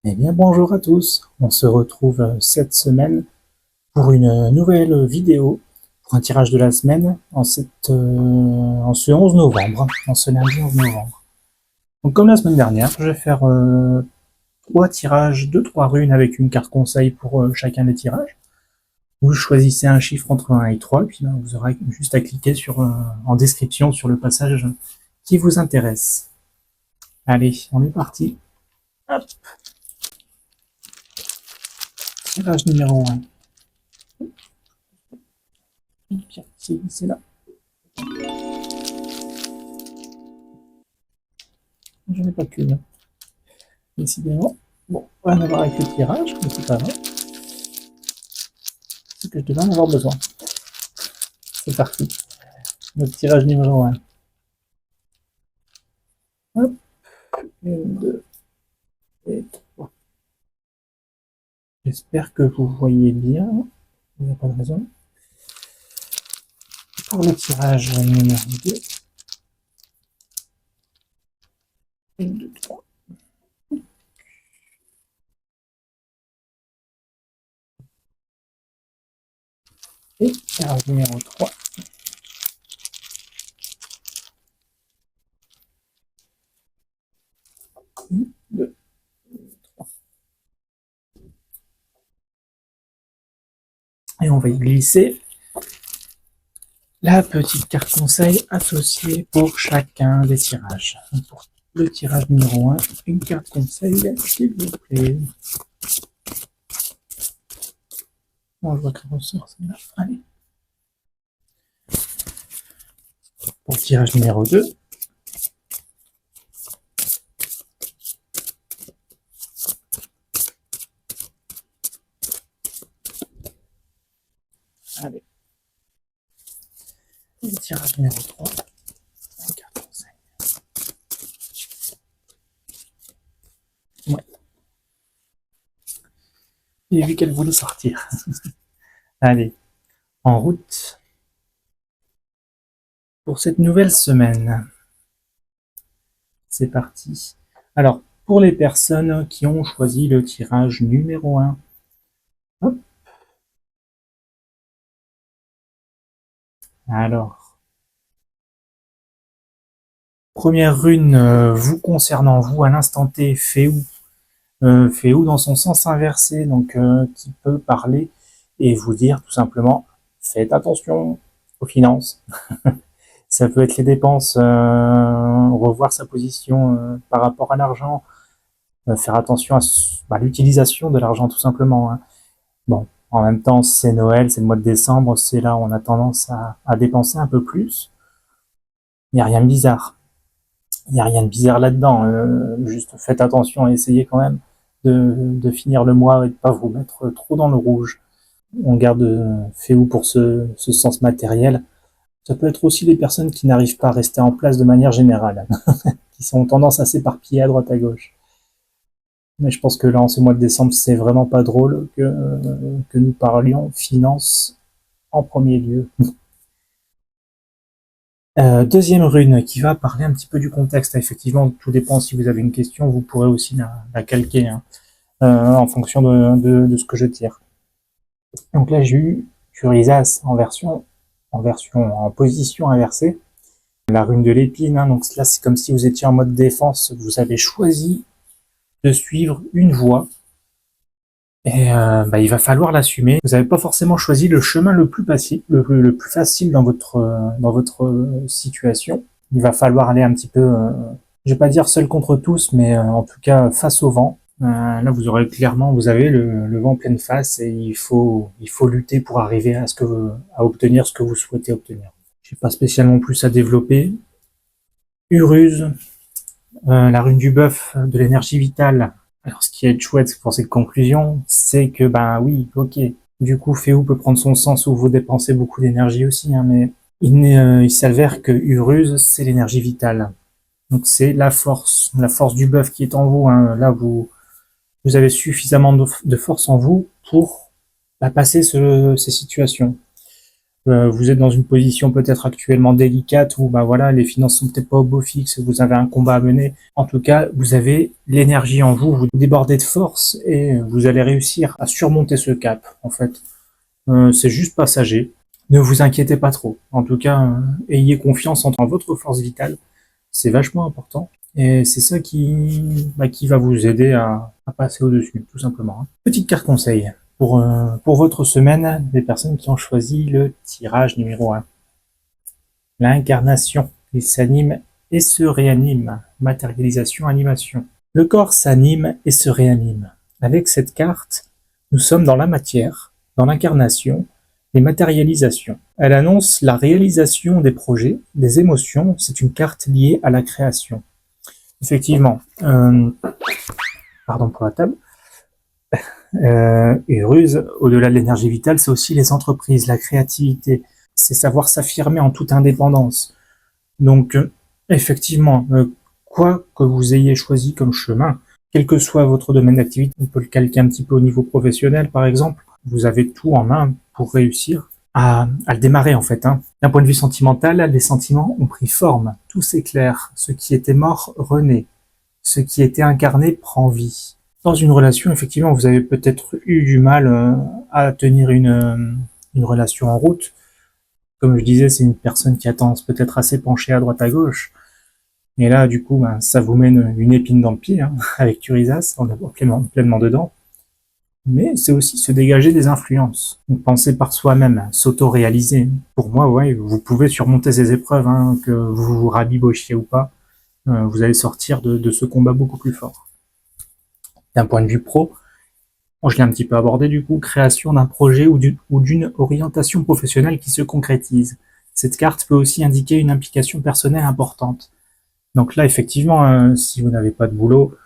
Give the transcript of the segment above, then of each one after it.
Eh bien, bonjour à tous. On se retrouve cette semaine pour une nouvelle vidéo pour un tirage de la semaine en ce 11 novembre, en ce lundi 11 novembre. Donc, comme la semaine dernière, je vais faire trois tirages de 3 runes avec une carte conseil pour chacun des tirages. Vous choisissez un chiffre entre 1 et 3, et puis vous aurez juste à cliquer en description sur le passage qui vous intéresse. Allez, on est parti. Hop. Tirage numéro 1. C'est là. J'en ai pas qu'une. Décidément. Bon, rien à voir avec le tirage, mais c'est pas vrai. C'est que je devais en avoir besoin. C'est parti. Notre tirage numéro 1. Hop. 1, 2 et 3. J'espère que vous voyez bien. Il n'y a pas de raison. Pour le tirage numéro 2. 1, 2, 3. Et tirage numéro 3. 1, 2, 3. Et on va y glisser la petite carte conseil associée pour chacun des tirages. Pour le tirage numéro 1, une carte conseil, s'il vous plaît. Bon, je vois qu'elle ressort celle-là. Allez. Pour le tirage numéro 2. Allez. Le tirage numéro 3. Une carte conseil. Ouais. J'ai vu qu'elle voulait sortir. Allez. En route pour cette nouvelle semaine. C'est parti. Alors, pour les personnes qui ont choisi le tirage numéro 1, hop. Alors, première rune vous concernant, vous à l'instant T, Féou. Féou dans son sens inversé, donc qui peut parler et vous dire tout simplement faites attention aux finances. Ça peut être les dépenses, revoir sa position par rapport à l'argent, faire attention à l'utilisation de l'argent tout simplement. Hein. Bon, en même temps, c'est Noël, c'est le mois de décembre, c'est là où on a tendance à dépenser un peu plus. Il n'y a rien de bizarre. Il n'y a rien de bizarre là-dedans. Juste faites attention et essayez quand même de finir le mois et de ne pas vous mettre trop dans le rouge. On garde Féou pour ce sens matériel. Ça peut être aussi des personnes qui n'arrivent pas à rester en place de manière générale, qui ont tendance à s'éparpiller à droite à gauche. Mais je pense que là, en ce mois de décembre, c'est vraiment pas drôle que nous parlions finances en premier lieu. Deuxième rune qui va parler un petit peu du contexte. Effectivement, tout dépend si vous avez une question, vous pourrez aussi la calquer hein, en fonction de ce que je tire. Donc là, j'ai eu Curisas en position inversée. La rune de l'épine, hein, donc là, c'est comme si vous étiez en mode défense. Vous avez choisi de suivre une voie. Et il va falloir l'assumer. Vous n'avez pas forcément choisi le chemin le plus facile dans votre situation. Il va falloir aller un petit peu, je vais pas dire seul contre tous, mais en tout cas face au vent. Là, vous aurez clairement, vous avez le vent pleine face et il faut lutter pour arriver à obtenir ce que vous souhaitez obtenir. J'ai pas spécialement plus à développer. Uruse, la rune du bœuf, de l'énergie vitale. Alors, ce qui est chouette pour cette conclusion, c'est que, ben oui, ok. Du coup, Féou peut prendre son sens où vous dépensez beaucoup d'énergie aussi, hein, mais il s'avère que Uruse, c'est l'énergie vitale. Donc, c'est la force du bœuf qui est en vous. Hein. Là, vous avez suffisamment de force en vous pour passer ces situations. Vous êtes dans une position peut-être actuellement délicate où bah voilà, les finances sont peut-être pas au beau fixe, vous avez un combat à mener. En tout cas, vous avez l'énergie en vous, vous débordez de force et vous allez réussir à surmonter ce cap. En fait, c'est juste passager. Ne vous inquiétez pas trop. En tout cas, ayez confiance en votre force vitale. C'est vachement important. Et c'est ça qui va vous aider à passer au-dessus, tout simplement. Petite carte conseil pour votre semaine, les personnes qui ont choisi le tirage numéro 1. L'incarnation. Il s'anime et se réanime. Matérialisation, animation. Le corps s'anime et se réanime. Avec cette carte, nous sommes dans la matière, dans l'incarnation, les matérialisations. Elle annonce la réalisation des projets, des émotions. C'est une carte liée à la création. Effectivement, pardon pour la table. Et ruse, au-delà de l'énergie vitale, c'est aussi les entreprises, la créativité. C'est savoir s'affirmer en toute indépendance. Donc, effectivement, quoi que vous ayez choisi comme chemin, quel que soit votre domaine d'activité, on peut le calquer un petit peu au niveau professionnel, par exemple, vous avez tout en main pour réussir à le démarrer, en fait. D'un point de vue sentimental, les sentiments ont pris forme. Tout s'éclaire. Ce qui était mort renaît. Ce qui était incarné prend vie. Dans une relation, effectivement, vous avez peut-être eu du mal à tenir une relation en route. Comme je disais, c'est une personne qui a tendance peut-être à s'épancher à droite à gauche. Et là, du coup, ça vous mène une épine dans le pied, avec Turisas, on est pleinement dedans. Mais c'est aussi se dégager des influences. Donc, penser par soi-même, s'auto-réaliser. Pour moi, ouais, vous pouvez surmonter ces épreuves, que vous vous rabibochiez ou pas. Vous allez sortir de ce combat beaucoup plus fort. D'un point de vue pro, je l'ai un petit peu abordé du coup, création d'un projet ou d'une orientation professionnelle qui se concrétise. Cette carte peut aussi indiquer une implication personnelle importante. Donc là, effectivement, si vous n'avez pas de boulot,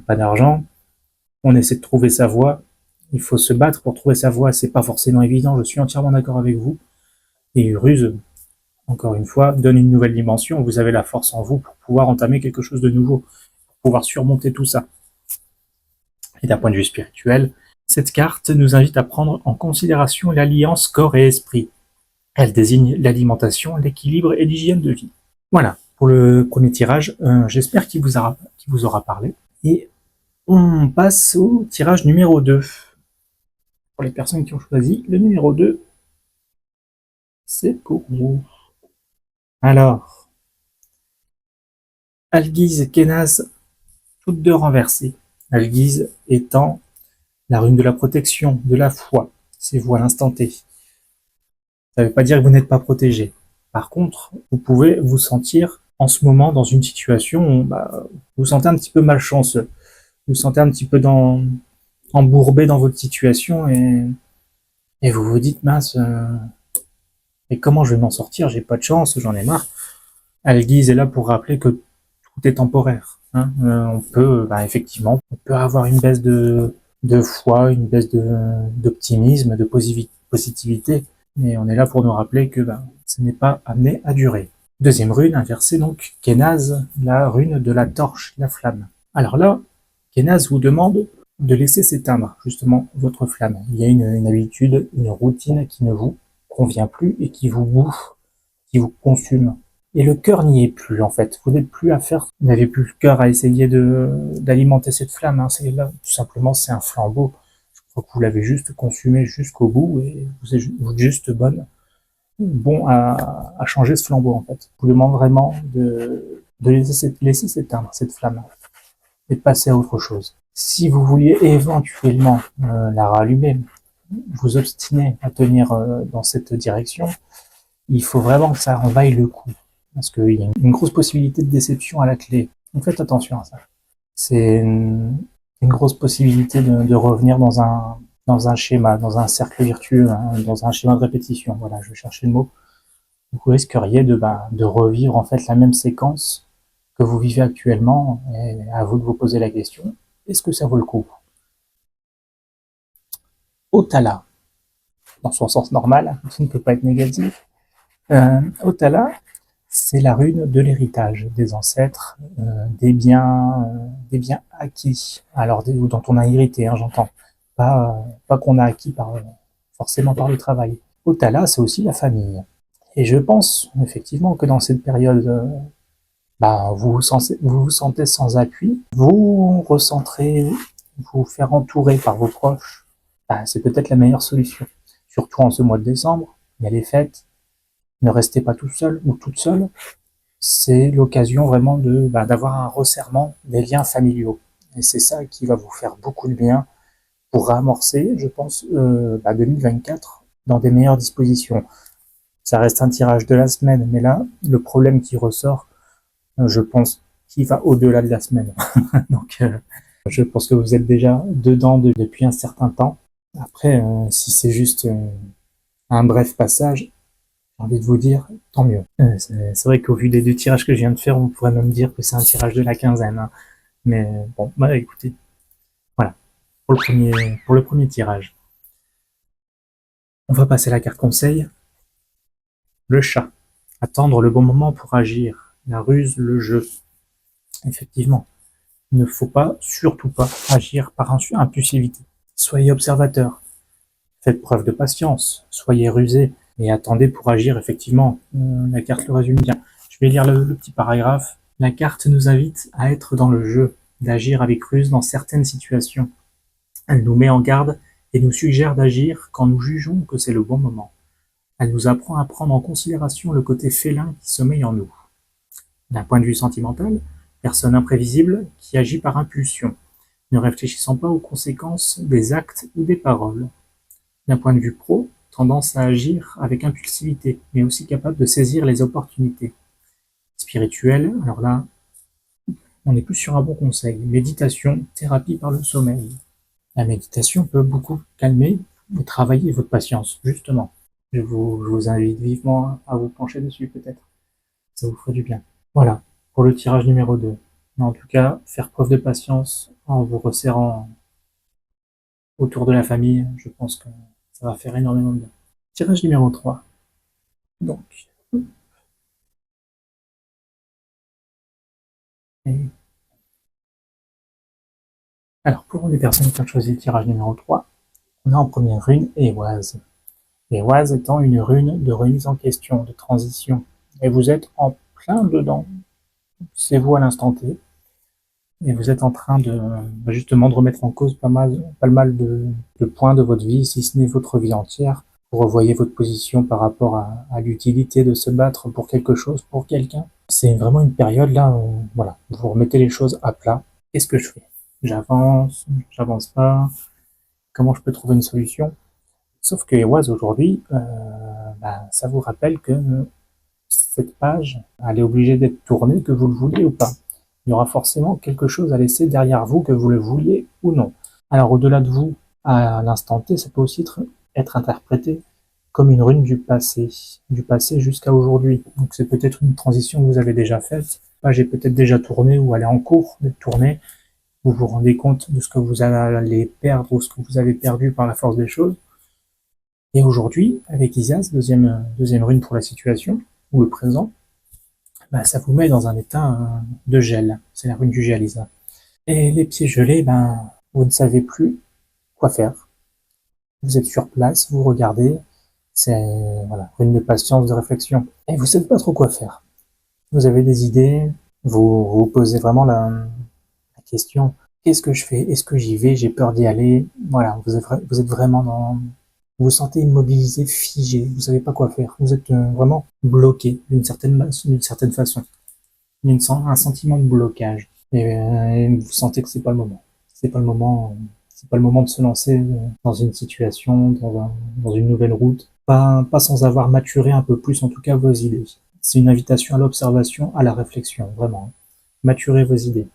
pas d'argent, on essaie de trouver sa voie. Il faut se battre pour trouver sa voie. C'est pas forcément évident. Je suis entièrement d'accord avec vous. Et Uruz, encore une fois, donne une nouvelle dimension. Vous avez la force en vous pour pouvoir entamer quelque chose de nouveau, pour pouvoir surmonter tout ça. Et d'un point de vue spirituel, cette carte nous invite à prendre en considération l'alliance corps et esprit. Elle désigne l'alimentation, l'équilibre et l'hygiène de vie. Voilà, pour le premier tirage, j'espère qu'il vous aura parlé. Et on passe au tirage numéro 2. Pour les personnes qui ont choisi le numéro 2, c'est pour vous. Alors, Algiz, Kenaz, toutes deux renversées. Algiz étant la rune de la protection, de la foi. C'est vous à l'instant T. Ça ne veut pas dire que vous n'êtes pas protégé. Par contre, vous pouvez vous sentir en ce moment dans une situation où vous vous sentez un petit peu malchanceux. Vous vous sentez un petit peu embourbé dans votre situation et vous vous dites mince, et comment je vais m'en sortir? J'ai pas de chance, j'en ai marre. Algiz est là pour rappeler que tout est temporaire. On peut, effectivement, on peut avoir une baisse de foi, une baisse d'optimisme, de positivité, mais on est là pour nous rappeler que ce n'est pas amené à durer. Deuxième rune, inversée donc, Kenaz, la rune de la torche, la flamme. Alors là, Kenaz vous demande de laisser s'éteindre justement votre flamme. Il y a une habitude, une routine qui ne vous convient plus et qui vous bouffe, qui vous consume. Et le cœur n'y est plus en fait. Vous n'êtes plus à faire, vous n'avez plus le cœur à essayer d'alimenter cette flamme. C'est là, tout simplement, c'est un flambeau. Je crois que vous l'avez juste consumé jusqu'au bout et vous êtes juste bon à changer ce flambeau en fait. Je vous demande vraiment de laisser s'éteindre cette flamme et de passer à autre chose. Si vous vouliez éventuellement la rallumer, vous obstiner à tenir dans cette direction, il faut vraiment que ça en vaille le coup. Parce qu'il y a une grosse possibilité de déception à la clé. Donc faites attention à ça. C'est une grosse possibilité de revenir dans un schéma, dans un cercle virtueux, dans un schéma de répétition. Voilà, je cherchais le mot. Vous risqueriez de revivre en fait la même séquence que vous vivez actuellement, et à vous de vous poser la question, est-ce que ça vaut le coup? Otala, dans son sens normal, ça ne peut pas être négatif. Otala, c'est la rune de l'héritage des ancêtres, des biens acquis, alors dont on a hérité, j'entends, pas qu'on a acquis forcément par le travail. Otala, c'est aussi la famille. Et je pense effectivement que dans cette période, vous vous sentez sans appui, vous recentrez, vous faire entourer par vos proches, c'est peut-être la meilleure solution. Surtout en ce mois de décembre, il y a les fêtes, ne restez pas tout seul ou toute seule. C'est l'occasion vraiment d'avoir un resserrement des liens familiaux. Et c'est ça qui va vous faire beaucoup de bien pour amorcer, je pense, 2024 dans des meilleures dispositions. Ça reste un tirage de la semaine, mais là, le problème qui ressort, je pense qu'il va au-delà de la semaine. Donc, je pense que vous êtes déjà dedans depuis un certain temps. Après, si c'est juste un bref passage, j'ai envie de vous dire, tant mieux. C'est vrai qu'au vu des deux tirages que je viens de faire, on pourrait même dire que c'est un tirage de la quinzaine. Hein. Mais bon, écoutez, voilà, pour le premier tirage. On va passer à la carte conseil. Le chat. Attendre le bon moment pour agir. La ruse, le jeu. Effectivement, il ne faut pas, surtout pas, agir par impulsivité. Soyez observateur. Faites preuve de patience. Soyez rusé et attendez pour agir, effectivement. La carte le résume bien. Je vais lire le petit paragraphe. La carte nous invite à être dans le jeu, d'agir avec ruse dans certaines situations. Elle nous met en garde et nous suggère d'agir quand nous jugeons que c'est le bon moment. Elle nous apprend à prendre en considération le côté félin qui sommeille en nous. D'un point de vue sentimental, personne imprévisible qui agit par impulsion, ne réfléchissant pas aux conséquences des actes ou des paroles. D'un point de vue pro, tendance à agir avec impulsivité, mais aussi capable de saisir les opportunités. Spirituel, alors là, on est plus sur un bon conseil. Méditation, thérapie par le sommeil. La méditation peut beaucoup calmer et travailler votre patience, justement. Je vous invite vivement à vous pencher dessus, peut-être. Ça vous ferait du bien. Voilà, pour le tirage numéro 2. Mais en tout cas, faire preuve de patience en vous resserrant autour de la famille, je pense que ça va faire énormément de bien. Tirage numéro 3. Donc, alors, pour les personnes qui ont choisi le tirage numéro 3, on a en première rune Éoise. Éoise étant une rune de remise en question, de transition. Et vous êtes en plein dedans. C'est vous à l'instant T. Et vous êtes en train justement de remettre en cause pas mal de points de votre vie, si ce n'est votre vie entière. Vous revoyez votre position par rapport à l'utilité de se battre pour quelque chose, pour quelqu'un. C'est vraiment une période là où, voilà, vous remettez les choses à plat. Qu'est-ce que je fais? J'avance pas, comment je peux trouver une solution? Sauf que Eoise aujourd'hui, ça vous rappelle que cette page, elle est obligée d'être tournée, que vous le vouliez ou pas. Il y aura forcément quelque chose à laisser derrière vous, que vous le vouliez ou non. Alors au-delà de vous, à l'instant T, ça peut aussi être interprété comme une rune du passé jusqu'à aujourd'hui. Donc c'est peut-être une transition que vous avez déjà faite, page est peut-être déjà tournée ou elle est en cours d'être tournée. Vous vous rendez compte de ce que vous allez perdre ou ce que vous avez perdu par la force des choses. Et aujourd'hui, avec Isias, deuxième rune pour la situation, ou le présent, ça vous met dans un état de gel. C'est la rune du gel, Isa. Et les pieds gelés, vous ne savez plus quoi faire. Vous êtes sur place, vous regardez, c'est voilà, rune de patience, de réflexion. Et vous ne savez pas trop quoi faire. Vous avez des idées, vous posez vraiment la question, qu'est-ce que je fais? Est-ce que j'y vais? J'ai peur d'y aller. Voilà, vous êtes vraiment dans... Vous vous sentez immobilisé, figé, vous savez pas quoi faire. Vous êtes vraiment bloqué d'une certaine façon. Il y a un sentiment de blocage. Et vous sentez que c'est pas le moment. C'est pas le moment de se lancer dans une situation, dans une nouvelle route. Pas sans avoir maturé un peu plus, en tout cas, vos idées. C'est une invitation à l'observation, à la réflexion, vraiment. Maturez vos idées.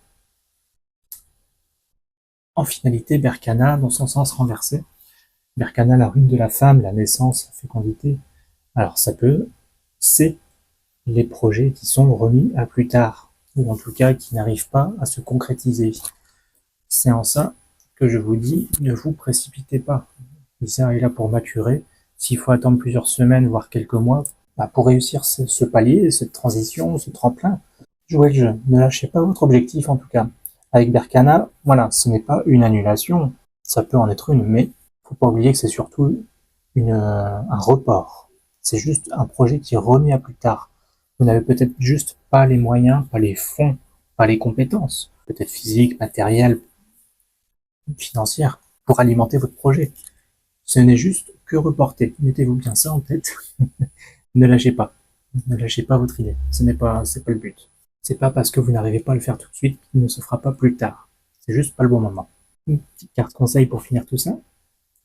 En finalité, Berkana, dans son sens renversé, Berkana, la rune de la femme, la naissance, la fécondité. Alors c'est les projets qui sont remis à plus tard, ou en tout cas qui n'arrivent pas à se concrétiser. C'est en ça que je vous dis, ne vous précipitez pas. Lisa est là pour maturer. S'il faut attendre plusieurs semaines, voire quelques mois, pour réussir ce palier, cette transition, ce tremplin, jouez le jeu. Ne lâchez pas votre objectif en tout cas. Avec Berkana, voilà, ce n'est pas une annulation, ça peut en être une, mais faut pas oublier que c'est surtout un report. C'est juste un projet qui est remis à plus tard. Vous n'avez peut-être juste pas les moyens, pas les fonds, pas les compétences, peut-être physiques, matérielles, financières, pour alimenter votre projet. Ce n'est juste que reporter. Mettez-vous bien ça en tête. Ne lâchez pas. Ne lâchez pas votre idée. C'est pas le but. C'est pas parce que vous n'arrivez pas à le faire tout de suite qu'il ne se fera pas plus tard. C'est juste pas le bon moment. Une petite carte conseil pour finir tout ça.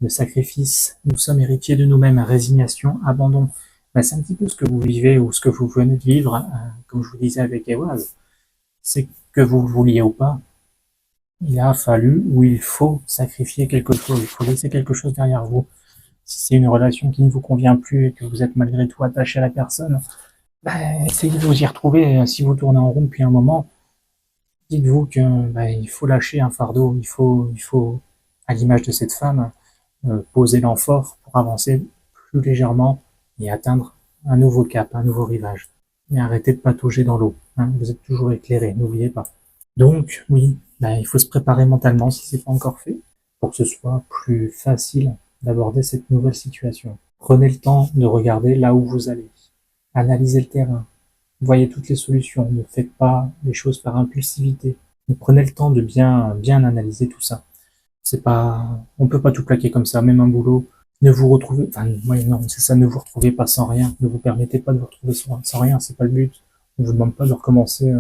Le sacrifice, nous sommes héritiers de nous-mêmes, résignation, abandon. Ben, c'est un petit peu ce que vous vivez ou ce que vous venez de vivre, comme je vous disais avec Ewaz. C'est que vous le vouliez ou pas, il a fallu ou il faut sacrifier quelque chose, il faut laisser quelque chose derrière vous. Si c'est une relation qui ne vous convient plus et que vous êtes malgré tout attaché à la personne, ben, essayez de vous y retrouver. Si vous tournez en rond depuis un moment, dites-vous que ben, il faut lâcher un fardeau, il faut, à l'image de cette femme, poser l'amphore pour avancer plus légèrement et atteindre un nouveau cap, un nouveau rivage. Et arrêtez de patauger dans l'eau. Hein, vous êtes toujours éclairé, n'oubliez pas. Donc, oui, ben, il faut se préparer mentalement si c'est pas encore fait, pour que ce soit plus facile d'aborder cette nouvelle situation. Prenez le temps de regarder là où vous allez. Analysez le terrain. Voyez toutes les solutions. Ne faites pas les choses par impulsivité. Mais prenez le temps de bien analyser tout ça. C'est pas, on peut pas tout plaquer comme ça, même un boulot. Ne vous retrouvez, enfin, ouais, non, c'est ça, ne vous retrouvez pas sans rien. Ne vous permettez pas de vous retrouver sans rien, c'est pas le but. On vous demande pas de recommencer,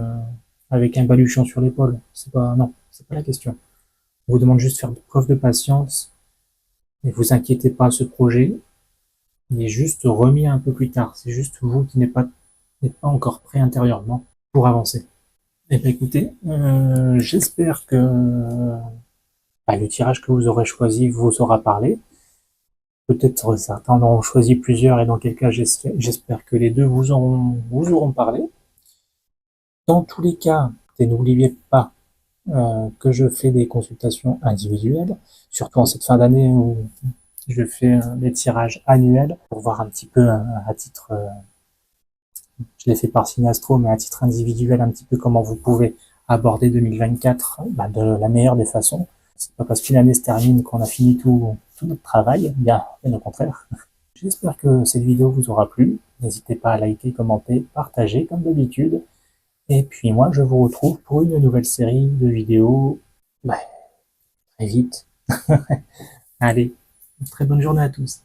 avec un baluchon sur l'épaule. C'est pas, non, c'est pas la question. On vous demande juste de faire preuve de patience. Ne vous inquiétez pas, ce projet, il est juste remis un peu plus tard. C'est juste vous qui n'êtes pas encore prêt intérieurement pour avancer. Eh bien, écoutez, j'espère que bah, le tirage que vous aurez choisi vous aura parlé. Peut-être certains en auront choisi plusieurs et dans quel cas j'espère que les deux vous auront parlé. Dans tous les cas, n'oubliez pas que je fais des consultations individuelles, surtout en cette fin d'année où je fais des tirages annuels pour voir un petit peu à titre, je l'ai fait par Sinastro, mais à titre individuel, un petit peu comment vous pouvez aborder 2024 bah, de la meilleure des façons. C'est pas parce qu'une année se termine qu'on a fini tout notre travail, bien au contraire. J'espère que cette vidéo vous aura plu. N'hésitez pas à liker, commenter, partager comme d'habitude. Et puis moi, je vous retrouve pour une nouvelle série de vidéos bah, très vite. Allez, très bonne journée à tous.